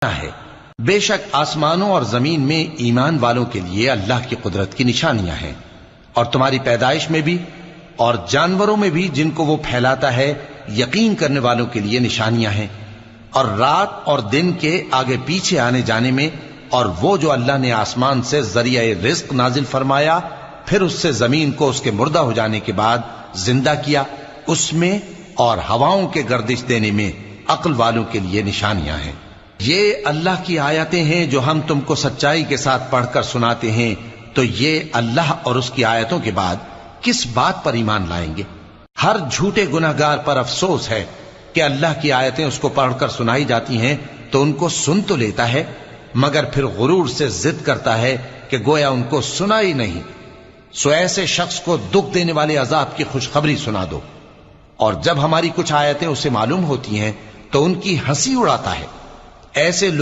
ہے۔ بے شک آسمانوں اور زمین میں ایمان والوں کے لیے اللہ کی قدرت کی نشانیاں ہیں، اور تمہاری پیدائش میں بھی اور جانوروں میں بھی جن کو وہ پھیلاتا ہے یقین کرنے والوں کے لیے نشانیاں ہیں، اور رات اور دن کے آگے پیچھے آنے جانے میں، اور وہ جو اللہ نے آسمان سے ذریعہ رزق نازل فرمایا پھر اس سے زمین کو اس کے مردہ ہو جانے کے بعد زندہ کیا، اس میں اور ہواؤں کے گردش دینے میں عقل والوں کے لیے نشانیاں ہیں۔ یہ اللہ کی آیتیں ہیں جو ہم تم کو سچائی کے ساتھ پڑھ کر سناتے ہیں، تو یہ اللہ اور اس کی آیتوں کے بعد کس بات پر ایمان لائیں گے؟ ہر جھوٹے گناہگار پر افسوس ہے کہ اللہ کی آیتیں اس کو پڑھ کر سنائی جاتی ہیں تو ان کو سن تو لیتا ہے، مگر پھر غرور سے ضد کرتا ہے کہ گویا ان کو سنا ہی نہیں۔ سو ایسے شخص کو دکھ دینے والے عذاب کی خوشخبری سنا دو، اور جب ہماری کچھ آیتیں اسے معلوم ہوتی ہیں تو ان کی ہنسی اڑاتا ہے۔ ایسے